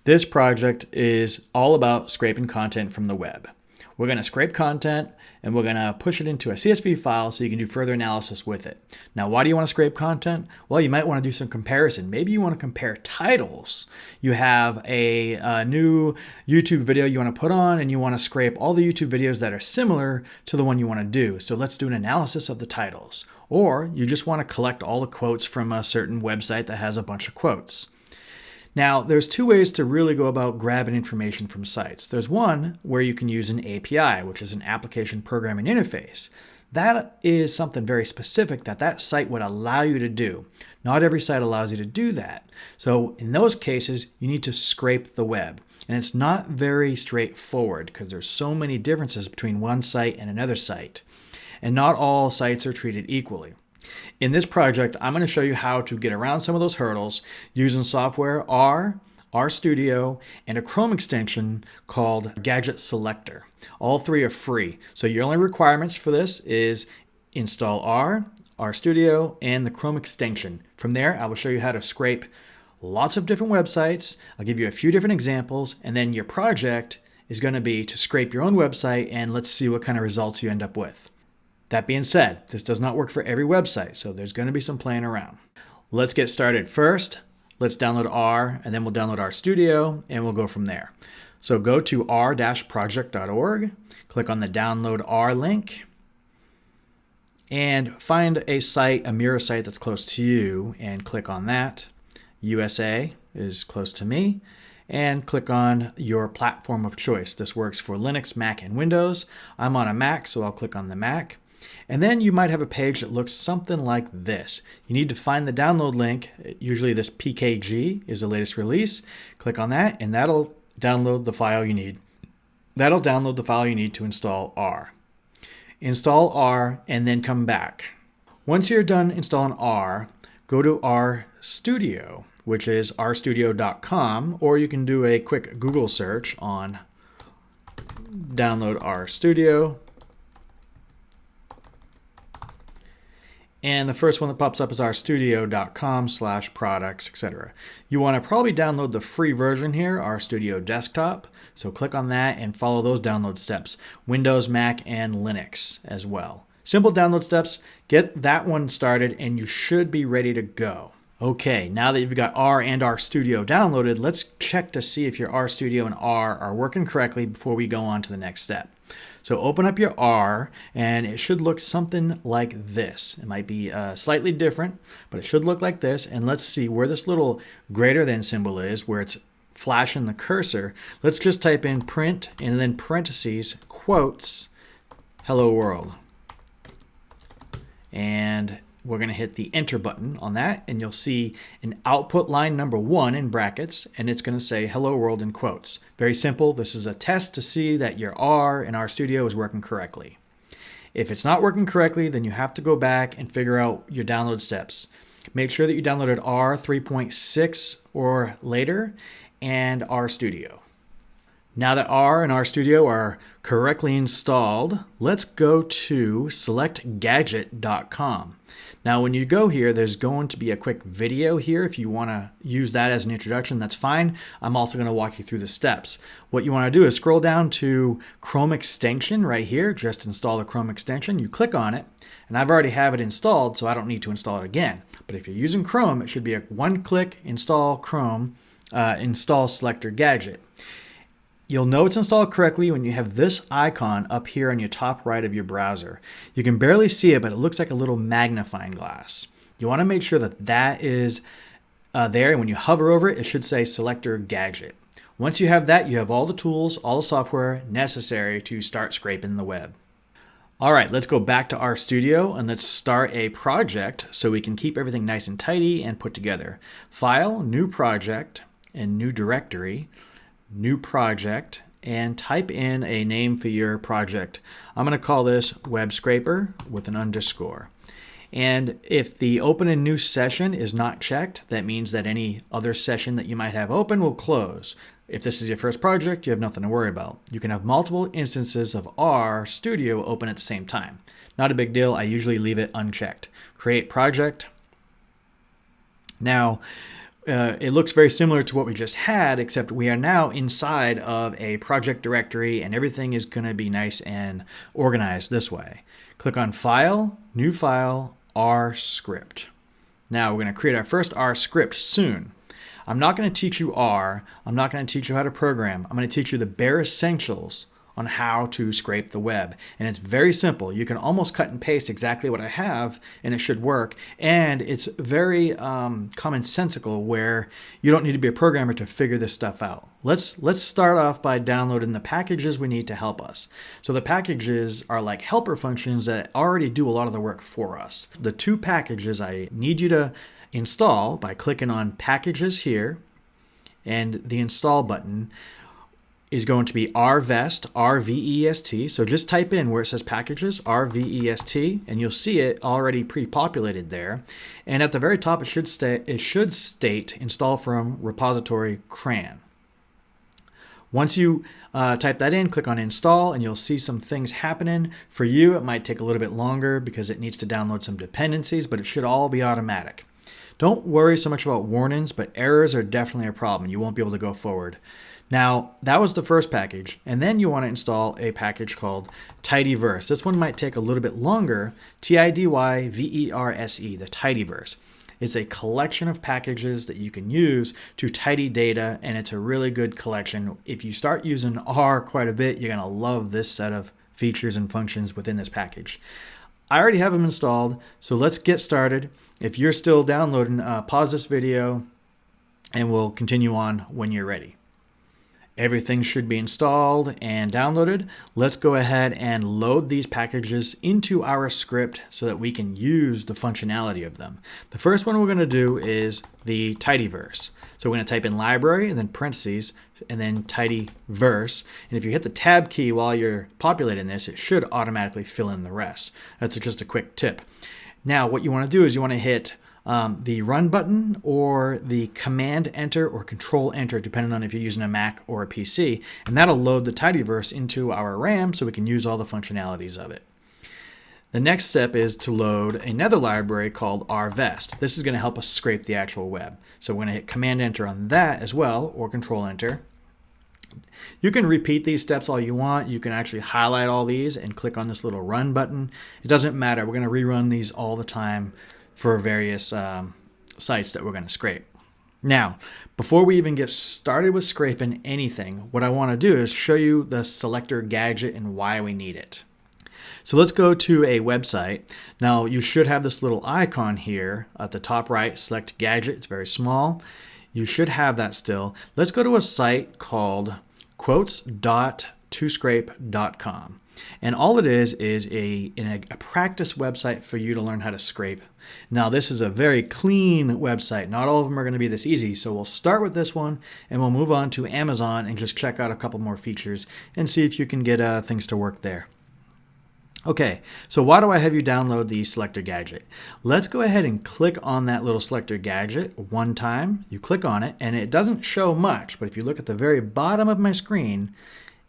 This project is all about scraping content from the web. We're going to scrape content and we're going to push it into a CSV file so you can do further analysis with it. Now, why do you want to scrape content? Well, you might want to do some comparison. Maybe you want to compare titles. You have a new YouTube video you want to put on and you want to scrape all the YouTube videos that are similar to the one you want to do. So let's do an analysis of the titles. Or you just want to collect all the quotes from a certain website that has a bunch of quotes. Now, there's two ways to really go about grabbing information from sites. There's one where you can use an API, which is an application programming interface. That is something very specific that site would allow you to do. Not every site allows you to do that. So in those cases, you need to scrape the web. And it's not very straightforward because there's so many differences between one site and another site. And not all sites are treated equally. In this project, I'm going to show you how to get around some of those hurdles using software R, RStudio, and a Chrome extension called Gadget Selector. All three are free. So your only requirements for this is install R, RStudio, and the Chrome extension. From there, I will show you how to scrape lots of different websites. I'll give you a few different examples, and then your project is going to be to scrape your own website, and let's see what kind of results you end up with. That being said, this does not work for every website, so there's going to be some playing around. Let's get started. First, let's download R, and then we'll download RStudio, and we'll go from there. So go to r-project.org, click on the Download R link, and find a site, a mirror site that's close to you, and click on that. USA is close to me, and click on your platform of choice. This works for Linux, Mac, and Windows. I'm on a Mac, so I'll click on the Mac. And then you might have a page that looks something like this. You need to find the download link. Usually this PKG is the latest release. Click on that and that'll download the file you need. That'll download the file you need to install R. Install R and then come back. Once you're done installing R, go to RStudio, which is rstudio.com, or you can do a quick Google search on download RStudio. And the first one that pops up is rstudio.com/products, etc. You want to probably download the free version here, RStudio Desktop. So click on that and follow those download steps. Windows, Mac, and Linux as well. Simple download steps. Get that one started and you should be ready to go. Okay, now that you've got R and RStudio downloaded, let's check to see if your RStudio and R are working correctly before we go on to the next step. So open up your R and it should look something like this. It might be slightly different, but it should look like this. And let's see where this little greater than symbol is, where it's flashing the cursor. Let's just type in print and then parentheses, quotes, hello world. And we're going to hit the enter button on that and you'll see an output line number 1 in brackets and it's going to say hello world in quotes. Very simple. This is a test to see that your R and RStudio is working correctly. If it's not working correctly, then you have to go back and figure out your download steps. Make sure that you downloaded R 3.6 or later and RStudio. Now that R and RStudio are correctly installed, let's go to selectgadget.com. Now when you go here, there's going to be a quick video here. If you want to use that as an introduction, that's fine. I'm also going to walk you through the steps. What you want to do is scroll down to Chrome extension right here. Just install the Chrome extension. You click on it, and I've already have it installed, so I don't need to install it again. But if you're using Chrome, it should be a one-click install Chrome, install Selector Gadget. You'll know it's installed correctly when you have this icon up here on your top right of your browser. You can barely see it, but it looks like a little magnifying glass. You want to make sure that that is there, and when you hover over it, it should say Selector Gadget. Once you have that, you have all the tools, all the software necessary to start scraping the web. All right, let's go back to RStudio and let's start a project so we can keep everything nice and tidy and put together. File, new project, and new directory. New project, and type in a name for your project. I'm going to call this web scraper with an underscore. And if the open and new session is not checked, that means that any other session that you might have open will close. If this is your first project, you have nothing to worry about. You can have multiple instances of RStudio open at the same time. Not a big deal. I usually leave it unchecked. Create project. Now, it looks very similar to what we just had, except we are now inside of a project directory and everything is going to be nice and organized this way. Click on File, New File, R Script. Now we're going to create our first R script soon. I'm not going to teach you R. I'm not going to teach you how to program. I'm going to teach you the bare essentials on how to scrape the web. And it's very simple. You can almost cut and paste exactly what I have and it should work. And it's very commonsensical where you don't need to be a programmer to figure this stuff out. Let's start off by downloading the packages we need to help us. So the packages are like helper functions that already do a lot of the work for us. The two packages I need you to install by clicking on Packages here, and the Install button is going to be rvest, R-V-E-S-T. So just type in where it says Packages, R-V-E-S-T, and you'll see it already pre-populated there. And at the very top, it should state Install from repository CRAN. Once you type that in, click on Install, and you'll see some things happening. For you, it might take a little bit longer because it needs to download some dependencies, but it should all be automatic. Don't worry so much about warnings, but errors are definitely a problem. You won't be able to go forward. Now, that was the first package, and then you want to install a package called Tidyverse. This one might take a little bit longer, Tidyverse, the Tidyverse. It's a collection of packages that you can use to tidy data, and it's a really good collection. If you start using R quite a bit, you're going to love this set of features and functions within this package. I already have them installed, so let's get started. If you're still downloading, pause this video, and we'll continue on when you're ready. Everything should be installed and downloaded. Let's go ahead and load these packages into our script so that we can use the functionality of them. The first one we're going to do is the Tidyverse. So we're going to type in library and then parentheses and then Tidyverse. And if you hit the tab key while you're populating this, it should automatically fill in the rest. That's just a quick tip. Now what you want to do is you want to hit the run button or the command enter or control enter, depending on if you're using a Mac or a PC, and that'll load the Tidyverse into our RAM so we can use all the functionalities of it. The next step is to load another library called rvest. This is going to help us scrape the actual web. So we're going to hit command enter on that as well, or control enter. You can repeat these steps all you want. You can actually highlight all these and click on this little run button. It doesn't matter. We're going to rerun these all the time for various sites that we're going to scrape. Now, before we even get started with scraping anything, what I want to do is show you the Selector Gadget and why we need it. So let's go to a website. Now, you should have this little icon here at the top right, Select Gadget. It's very small. You should have that still. Let's go to a site called quotes.toscrape.com. And all it is a practice website for you to learn how to scrape. Now, this is a very clean website. Not all of them are going to be this easy. So we'll start with this one and we'll move on to Amazon and just check out a couple more features and see if you can get things to work there. Okay, so why do I have you download the Selector Gadget? Let's go ahead and click on that little Selector Gadget one time. You click on it and it doesn't show much, but if you look at the very bottom of my screen,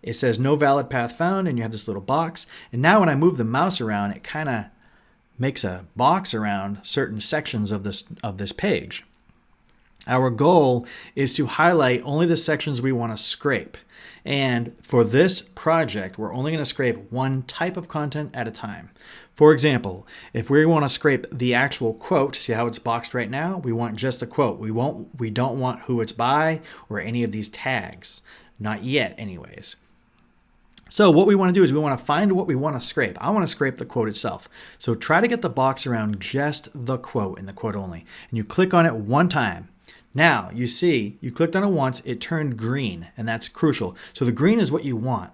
it says no valid path found, and you have this little box. And now when I move the mouse around, it kind of makes a box around certain sections of this page. Our goal is to highlight only the sections we want to scrape. And for this project, we're only going to scrape one type of content at a time. For example, if we want to scrape the actual quote, see how it's boxed right now? We want just a quote. We don't want who it's by or any of these tags. Not yet, anyways. So what we want to do is we want to find what we want to scrape. I want to scrape the quote itself. So try to get the box around just the quote and the quote only. And you click on it one time. Now you see, you clicked on it once, it turned green, and that's crucial. So the green is what you want.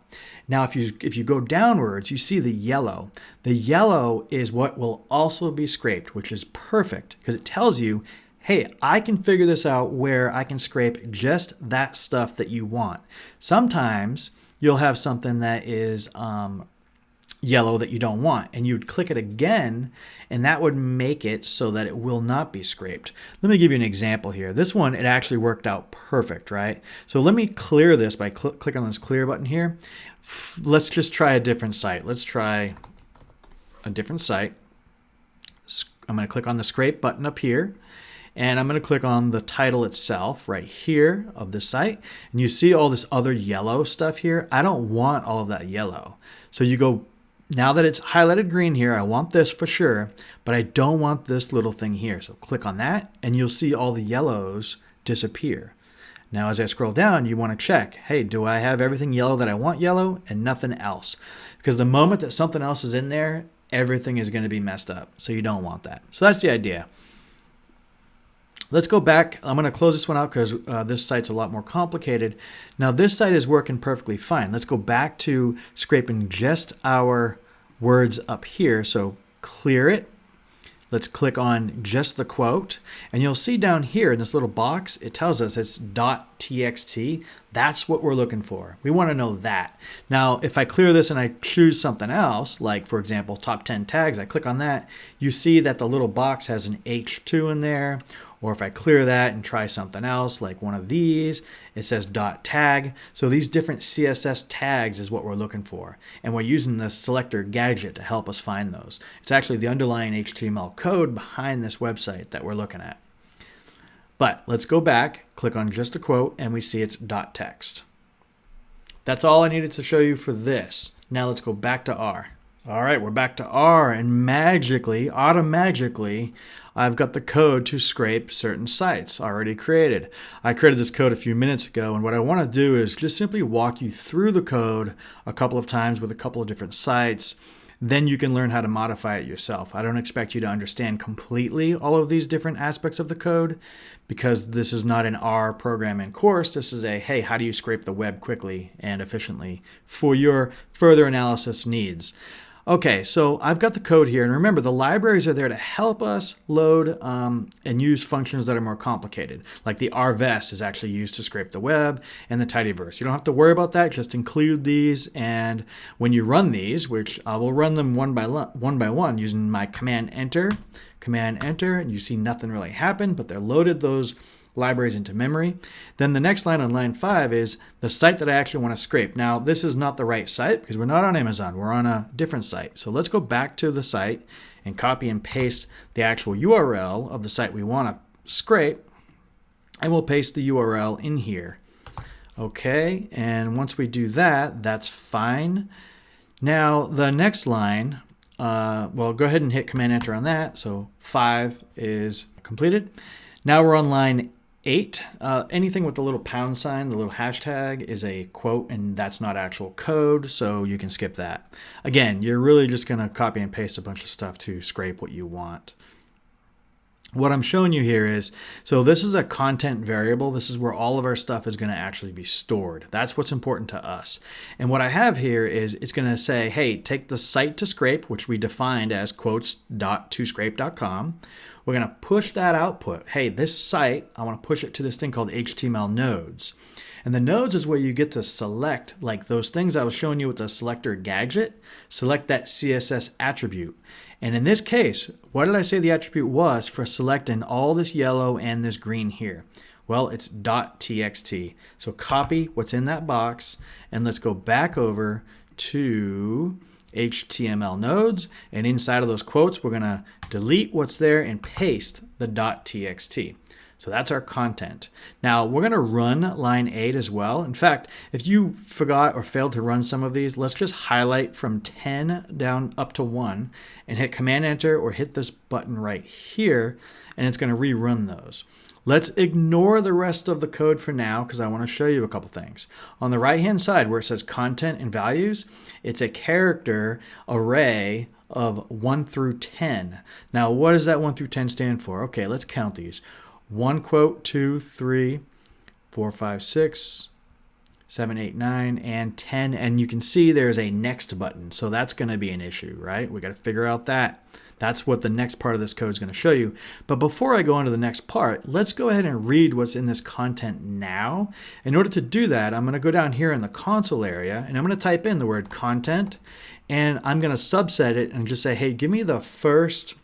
Now if you go downwards, you see the yellow. The yellow is what will also be scraped, which is perfect because it tells you, hey, I can figure this out where I can scrape just that stuff that you want. Sometimes you'll have something that is yellow that you don't want, and you'd click it again, and that would make it so that it will not be scraped. Let me give you an example here. This one, it actually worked out perfect, right? So let me clear this by click on this clear button here. Let's just try a different site. Let's try a different site. I'm going to click on the scrape button up here. and I'm going to click on the title itself right here of this site. And you see all this other yellow stuff here. I don't want all of that yellow. So you go, now that it's highlighted green here, I want this for sure, but I don't want this little thing here. So click on that and you'll see all the yellows disappear. Now, as I scroll down, you want to check, hey, do I have everything yellow that I want yellow and nothing else? Because the moment that something else is in there, everything is going to be messed up. So you don't want that. So that's the idea. Let's go back. I'm going to close this one out because this site's a lot more complicated. Now, this site is working perfectly fine. Let's go back to scraping just our words up here. So clear it. Let's click on just the quote, and you'll see down here in this little box, it tells us it's .txt. That's what we're looking for. We want to know that. Now, if I clear this and I choose something else, like for example, top 10 tags, I click on that, you see that the little box has an H2 in there. Or if I clear that and try something else, like one of these, it says .tag. So these different CSS tags is what we're looking for. And we're using the Selector Gadget to help us find those. It's actually the underlying HTML code behind this website that we're looking at. But let's go back, click on just a quote, and we see it's .text. That's all I needed to show you for this. Now let's go back to R. All right, we're back to R, and magically, automatically, I've got the code to scrape certain sites already created. I created this code a few minutes ago, and what I want to do is just simply walk you through the code a couple of times with a couple of different sites. Then you can learn how to modify it yourself. I don't expect you to understand completely all of these different aspects of the code because this is not an R programming course. This is a, hey, how do you scrape the web quickly and efficiently for your further analysis needs? Okay, so I've got the code here, and remember the libraries are there to help us load and use functions that are more complicated. Like the rvest is actually used to scrape the web, and the tidyverse. You don't have to worry about that, just include these, and when you run these, which I will run them one by one using my command enter, and you see nothing really happen, but they're loaded those libraries into memory. Then the next line on line 5 is the site that I actually want to scrape. Now, this is not the right site because we're not on Amazon. We're on a different site. So let's go back to the site and copy and paste the actual URL of the site we want to scrape. And we'll paste the URL in here. Okay, and once we do that, that's fine. Now, the next line, well, go ahead and hit Command Enter on that. So 5 is completed. Now we're on line 8. Anything with the little pound sign, the little hashtag, is a quote, and that's not actual code, so you can skip that. Again, you're really just going to copy and paste a bunch of stuff to scrape what you want. What I'm showing you here is, so this is a content variable. This is where all of our stuff is going to actually be stored. That's what's important to us. And what I have here is it's going to say, hey, take the site to scrape, which we defined as quotes.toscrape.com. We're going to push that output. Hey, this site, I want to push it to this thing called HTML nodes. And the nodes is where you get to select, like those things I was showing you with the Selector Gadget, select that CSS attribute. And in this case, what did I say the attribute was for selecting all this yellow and this green here? Well, it's .txt. So copy what's in that box, and let's go back over to HTML nodes, and inside of those quotes, we're going to delete what's there and paste the .txt. So that's our content. Now we're going to run line 8 as well. In fact, if you forgot or failed to run some of these, let's just highlight from 10 down up to 1 and hit Command Enter or hit this button right here, and it's going to rerun those. Let's ignore the rest of the code for now because I want to show you a couple things. On the right-hand side where it says content and values, it's a character array of 1 through 10. Now, what does that 1 through 10 stand for? Okay, let's count these. 1 quote, 2, 3, 4, 5, 6, 7, 8, 9, and 10. And you can see there's a next button. So that's going to be an issue, right? We got to figure out that. That's what the next part of this code is going to show you. But before I go on to the next part, let's go ahead and read what's in this content now. In order to do that, I'm going to go down here in the console area, and I'm going to type in the word content, and I'm going to subset it and just say, hey, give me the first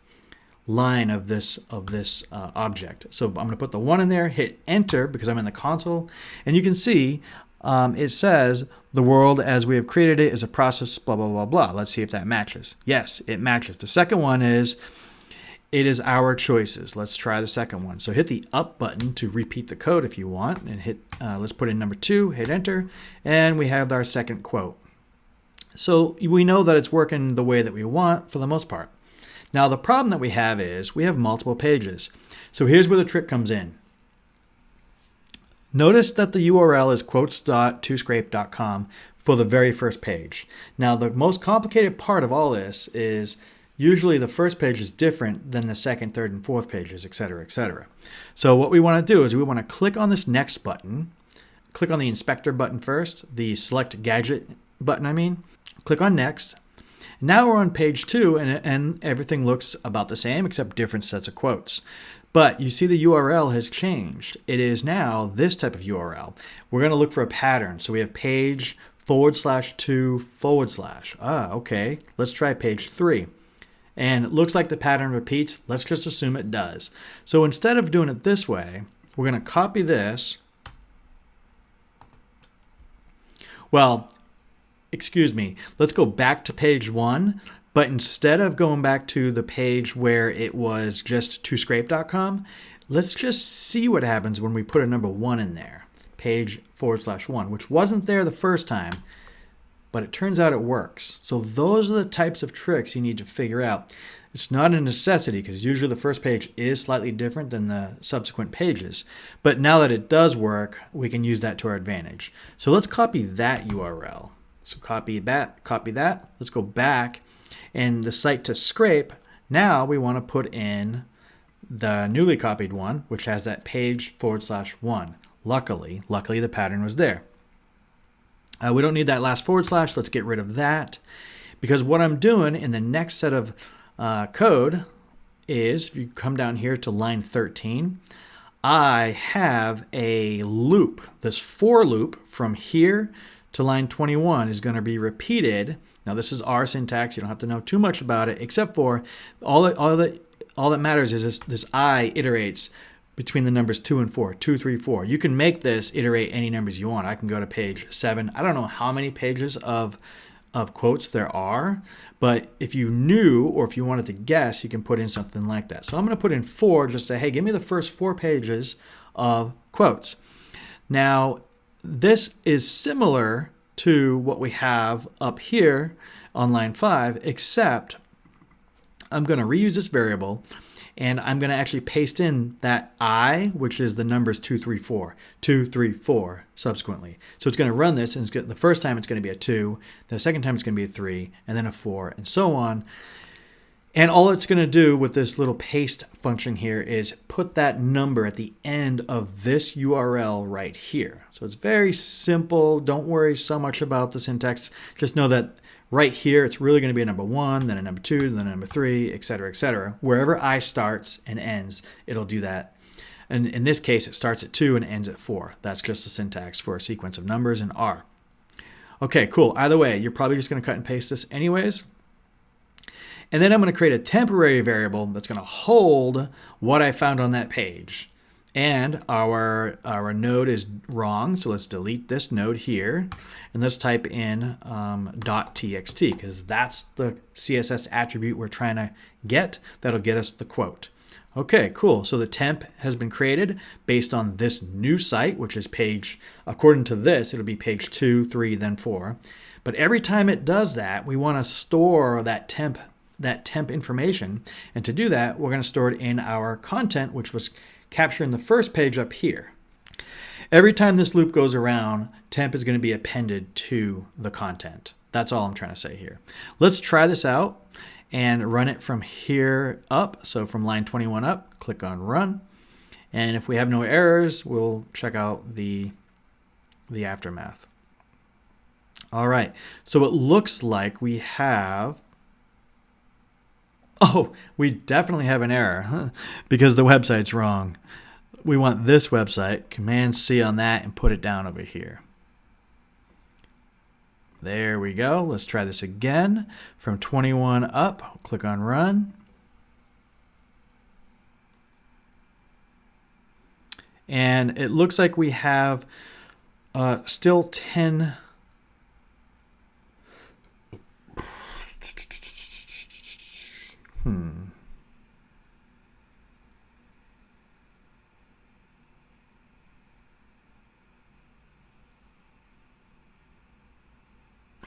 line of this object. So I'm going to put the 1 in there, hit enter because I'm in the console, and you can see it says the world as we have created it is a process, blah, blah, blah, blah. Let's see if that matches. Yes, it matches. The second one is it is our choices. Let's try the second one. So hit the up button to repeat the code if you want, and hit, let's put in number 2, hit enter, and we have our second quote. So we know that it's working the way that we want for the most part. Now the problem that we have is we have multiple pages. So here's where the trick comes in. Notice that the URL is quotes.toscrape.com for the very first page. Now the most complicated part of all this is usually the first page is different than the second, third, and fourth pages, etc., etc. So what we want to do is we want to click on this next button, click on the inspector button first, the select gadget button I mean, click on next. Now we're on page 2 and everything looks about the same except different sets of quotes. But you see the URL has changed. It is now this type of URL. We're going to look for a pattern. So we have page/2/. Okay. Let's try page 3. And it looks like the pattern repeats. Let's just assume it does. So instead of doing it this way, we're going to copy this. Well, excuse me. Let's go back to page 1. But instead of going back to the page where it was just toscrape.com, let's just see what happens when we put a number 1 in there. Page/1, which wasn't there the first time, but it turns out it works. So those are the types of tricks you need to figure out. It's not a necessity because usually the first page is slightly different than the subsequent pages. But now that it does work, we can use that to our advantage. So let's copy that URL. So copy that. Let's go back. And the site to scrape, now we want to put in the newly copied one, which has that page/1. Luckily the pattern was there. We don't need that last /. Let's get rid of that. Because what I'm doing in the next set of code is, if you come down here to line 13, I have a loop. This for loop from here to line 21 is going to be repeated. Now this is R syntax. You don't have to know too much about it, except for all that matters is this I iterates between the numbers 2 and 4, 2, 3, 4. You can make this iterate any numbers you want. I can go to page 7. I don't know how many pages of quotes there are, but if you knew or if you wanted to guess, you can put in something like that. So I'm going to put in 4, just say, hey, give me the first 4 pages of quotes. Now, this is similar to what we have up here on line 5, except I'm going to reuse this variable and I'm going to actually paste in that I, which is the numbers 2, 3, 4, 2, 3, 4 subsequently. So it's going to run this, and the first time it's going to be a 2, the second time it's going to be a 3, and then a 4, and so on. And all it's going to do with this little paste function here is put that number at the end of this URL right here. So it's very simple. Don't worry so much about the syntax. Just know that right here, it's really going to be a number 1, then a number 2, then a number 3, etc., etc. Wherever I starts and ends, it'll do that. And in this case, it starts at 2 and ends at 4. That's just the syntax for a sequence of numbers in R. Okay, cool. Either way, you're probably just going to cut and paste this anyways. And then I'm going to create a temporary variable that's going to hold what I found on that page. And our node is wrong, so let's delete this node here. And let's type in .txt, because that's the CSS attribute we're trying to get. That'll get us the quote. Okay, cool. So the temp has been created based on this new site, which is page, according to this, it'll be page 2, 3, then 4. But every time it does that, we want to store that temp information. And to do that, we're going to store it in our content, which was captured in the first page up here. Every time this loop goes around, temp is going to be appended to the content. That's all I'm trying to say here. Let's try this out and run it from here up. So from line 21 up, click on run. And if we have no errors, we'll check out the aftermath. All right, so it looks like we have, oh, we definitely have an error because the website's wrong. We want this website, Command-C on that and put it down over here. There we go. Let's try this again. From 21 up, click on run. And it looks like we have still 10.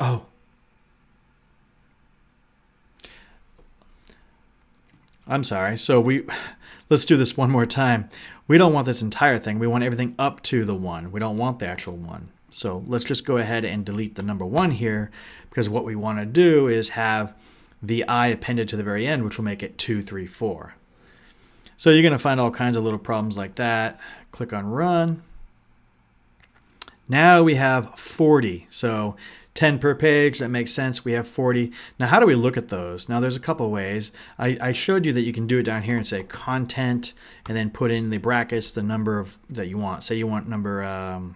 Oh, I'm sorry. So let's do this one more time. We don't want this entire thing. We want everything up to the 1. We don't want the actual 1. So let's just go ahead and delete the number 1 here, because what we want to do is have the I appended to the very end, which will make it 2, 3, 4. So you're going to find all kinds of little problems like that. Click on Run. Now we have 40. So 10 per page, that makes sense. We have 40. Now, how do we look at those? Now, there's a couple of ways. I showed you that you can do it down here and say content, and then put in the brackets the number that you want. Say you want number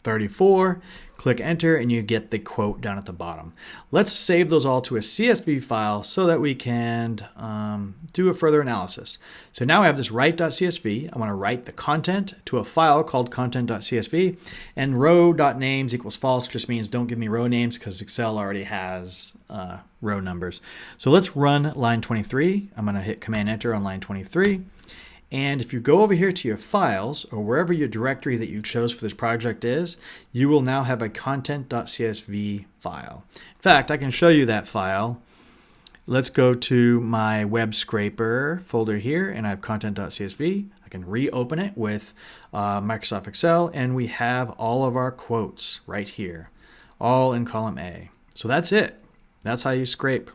34, click enter, and you get the quote down at the bottom. Let's save those all to a CSV file so that we can do a further analysis. So now I have this write.csv. I want to write the content to a file called content.csv, and row.names equals false just means don't give me row names, because Excel already has row numbers. So let's run line 23. I'm going to hit Command Enter on line 23. And if you go over here to your files, or wherever your directory that you chose for this project is, you will now have a content.csv file. In fact, I can show you that file. Let's go to my web scraper folder here, and I have content.csv. I can reopen it with Microsoft Excel, and we have all of our quotes right here, all in column A. So that's it. That's how you scrape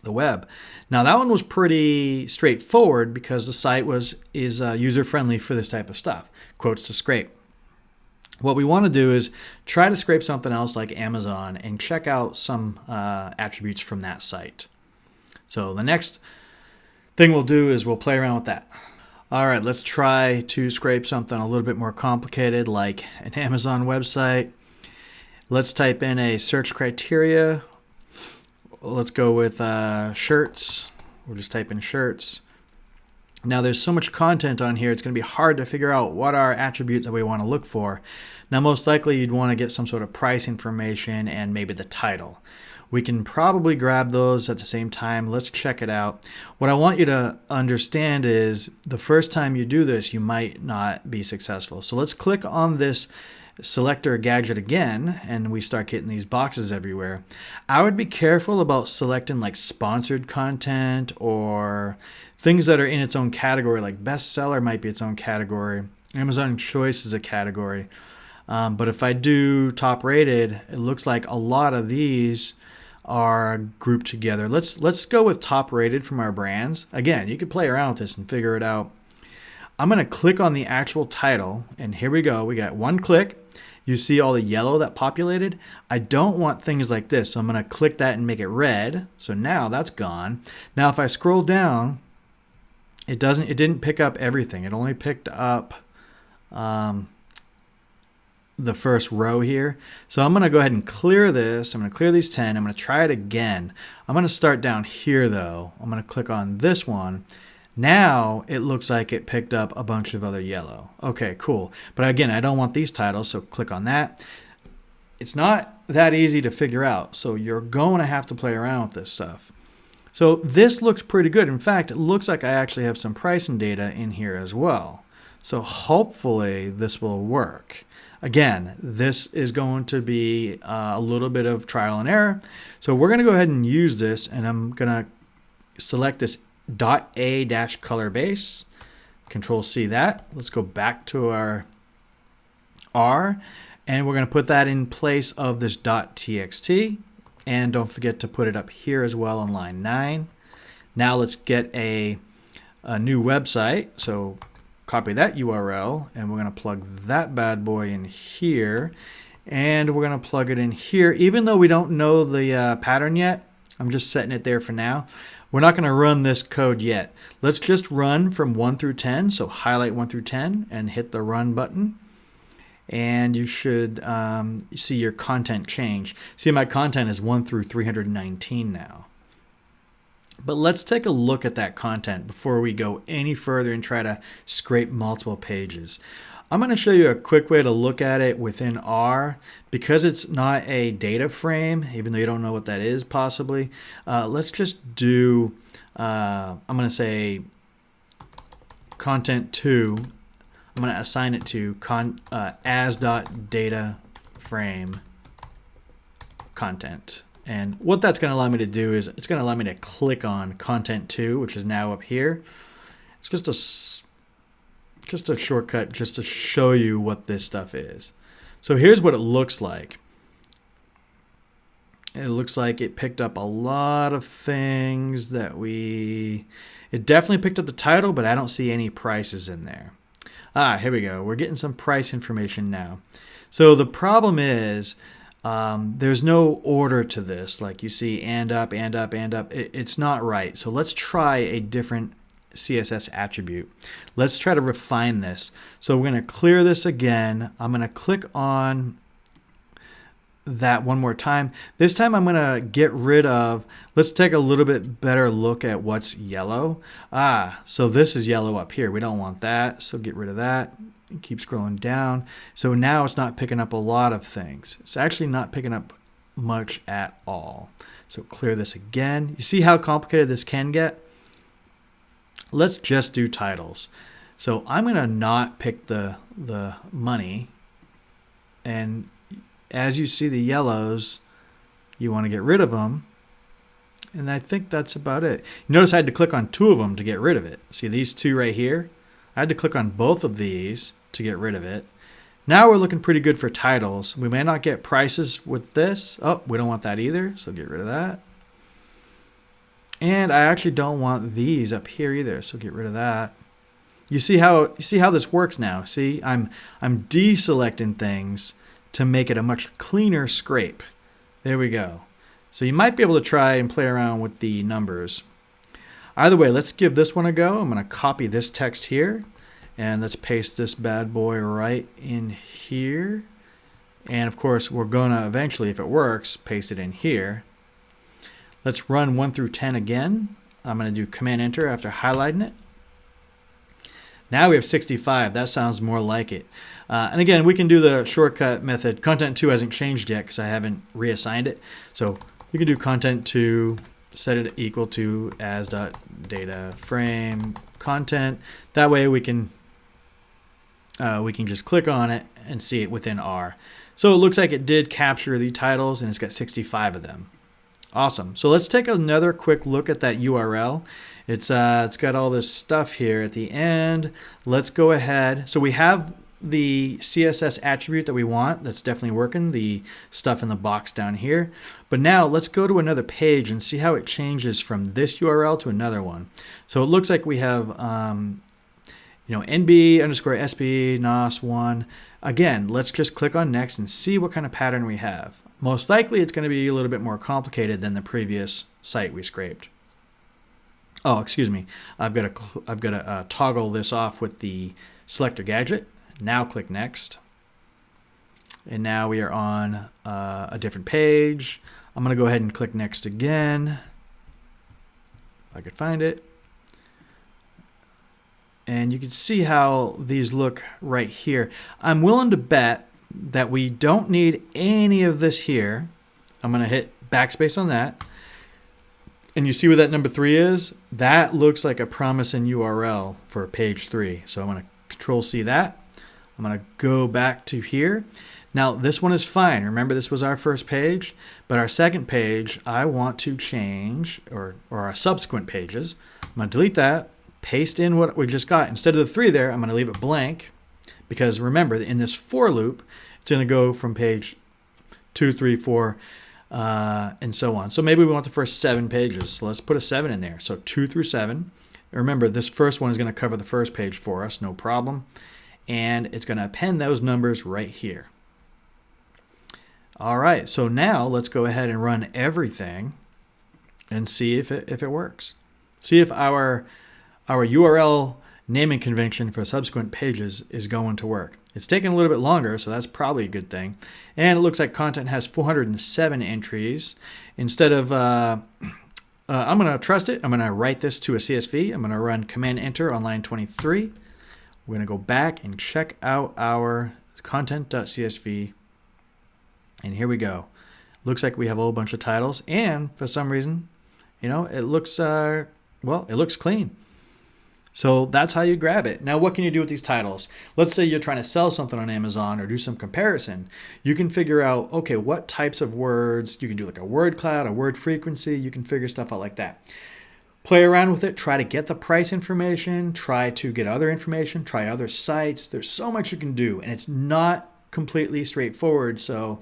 the web. Now that one was pretty straightforward because the site is user-friendly for this type of stuff, quotes to scrape. What we want to do is try to scrape something else like Amazon and check out some attributes from that site. So the next thing we'll do is we'll play around with that. All right, let's try to scrape something a little bit more complicated like an Amazon website. Let's type in a search criteria. Let's go with shirts. We'll just type in shirts. Now there's so much content on here, it's going to be hard to figure out what are attributes that we want to look for. Now most likely you'd want to get some sort of price information and maybe the title. We can probably grab those at the same time. Let's check it out. What I want you to understand is the first time you do this, you might not be successful. So let's click on this Selector Gadget again, and we start getting these boxes everywhere. I would be careful about selecting like sponsored content or things that are in its own category, like bestseller might be its own category. Amazon Choice is a category. But if I do top rated, it looks like a lot of these are grouped together. Let's go with top rated from our brands. Again, you could play around with this and figure it out. I'm going to click on the actual title, and here we go. We got one click. You see all the yellow that populated? I don't want things like this, so I'm going to click that and make it red. So now that's gone. Now if I scroll down, it didn't pick up everything. It only picked up the first row here. So I'm going to go ahead and clear this. I'm going to clear these 10. I'm going to try it again. I'm going to start down here though. I'm going to click on this one. Now it looks like it picked up a bunch of other yellow. Okay, cool. But again, I don't want these titles, so click on that. It's not that easy to figure out, so you're going to have to play around with this stuff. So this looks pretty good. In fact, it looks like I actually have some pricing data in here as well. So hopefully this will work. Again, this is going to be a little bit of trial and error. So we're going to go ahead and use this, and I'm going to select this .a-color base, Control C that. Let's go back to our R, and we're going to put that in place of this .txt, and don't forget to put it up here as well on line 9. Now let's get a new website, so copy that URL, and we're going to plug that bad boy in here, and we're going to plug it in here. Even though we don't know the pattern yet, I'm just setting it there for now. We're not going to run this code yet. Let's just run from 1 through 10. So highlight 1 through 10 and hit the run button. And you should see your content change. See, my content is 1 through 319 now. But let's take a look at that content before we go any further and try to scrape multiple pages. I'm going to show you a quick way to look at it within R. Because it's not a data frame, even though you don't know what that is possibly, let's just do, I'm going to say content 2. I'm going to assign it to as.data frame content. And what that's going to allow me to do is it's going to allow me to click on content 2, which is now up here. It's just a shortcut just to show you what this stuff is. So here's what it looks like. It looks like it picked up a lot of things that it definitely picked up the title, but I don't see any prices in there. Here we go. We're getting some price information now. So the problem is there's no order to this. Like you see and up, and up, and up. It's not right. So let's try a different CSS attribute. Let's try to refine this. So we're going to clear this again. I'm going to click on that one more time. This time I'm going to get rid of, let's take a little bit better look at what's yellow. So this is yellow up here. We don't want that. So get rid of that. Keep scrolling down. So now it's not picking up a lot of things. It's actually not picking up much at all. So clear this again. You see how complicated this can get? Let's just do titles. So I'm going to not pick the money. And as you see the yellows, you want to get rid of them. And I think that's about it. You notice I had to click on 2 of them to get rid of it. See these 2 right here? I had to click on both of these to get rid of it. Now we're looking pretty good for titles. We may not get prices with this. Oh, we don't want that either, so get rid of that. And I actually don't want these up here either, so get rid of that. You see how this works now? See, I'm deselecting things to make it a much cleaner scrape. There we go. So you might be able to try and play around with the numbers. Either way, let's give this one a go. I'm going to copy this text here, and let's paste this bad boy right in here. And of course, we're going to eventually, if it works, paste it in here. Let's run 1 through 10 again. I'm going to do Command Enter after highlighting it. Now we have 65. That sounds more like it. And again, we can do the shortcut method. Content 2 hasn't changed yet because I haven't reassigned it. So you can do content 2, set it equal to as.data frame content. That way we can just click on it and see it within R. So it looks like it did capture the titles, and it's got 65 of them. Awesome. So let's take another quick look at that URL. It's got all this stuff here at the end. Let's go ahead. So we have the CSS attribute that we want. That's definitely working. The stuff in the box down here. But now let's go to another page and see how it changes from this URL to another one. So it looks like we have NB_SB NOS1. Again, let's just click on next and see what kind of pattern we have. Most likely it's going to be a little bit more complicated than the previous site we scraped. Oh, excuse me. I've got to toggle this off with the Selector Gadget. Now click next. And now we are on a different page. I'm going to go ahead and click next again. If I could find it. And you can see how these look right here. I'm willing to bet that we don't need any of this here. I'm going to hit backspace on that. And you see where that number 3 is? That looks like a promising URL for page 3. So I'm going to Control C that. I'm going to go back to here. Now this one is fine. Remember, this was our first page, but our second page I want to change, or our subsequent pages. I'm going to delete that, paste in what we just got. Instead of the 3 there, I'm going to leave it blank, because remember, in this for loop, it's going to go from page 2, 3, 4, and so on. So maybe we want the first 7 pages. So let's put a 7 in there. So 2 through 7. Remember, this first one is going to cover the first page for us, no problem. And it's going to append those numbers right here. All right, so now let's go ahead and run everything and see if it works. See if our URL naming convention for subsequent pages is going to work. It's taking a little bit longer, so that's probably a good thing. And it looks like content has 407 entries. Instead of, I'm going to trust it. I'm going to write this to a CSV. I'm going to run Command Enter on line 23. We're going to go back and check out our content.csv. And here we go. Looks like we have a whole bunch of titles. And for some reason, it looks, it looks clean. So that's how you grab it. Now, what can you do with these titles? Let's say you're trying to sell something on Amazon or do some comparison. You can figure out, okay, what types of words, you can do like a word cloud, a word frequency, you can figure stuff out like that. Play around with it, try to get the price information, try to get other information, try other sites. There's so much you can do, and it's not completely straightforward. So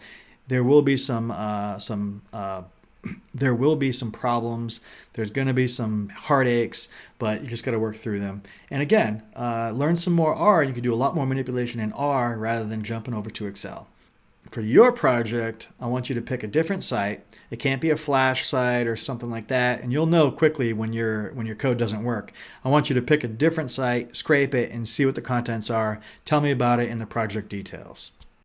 there will be some there will be some problems. There's going to be some heartaches, but you just got to work through them. And again, learn some more R. You can do a lot more manipulation in R rather than jumping over to Excel. For your project, I want you to pick a different site. It can't be a Flash site or something like that, and you'll know quickly when your code doesn't work. I want you to pick a different site, scrape it, and see what the contents are. Tell me about it in the project details.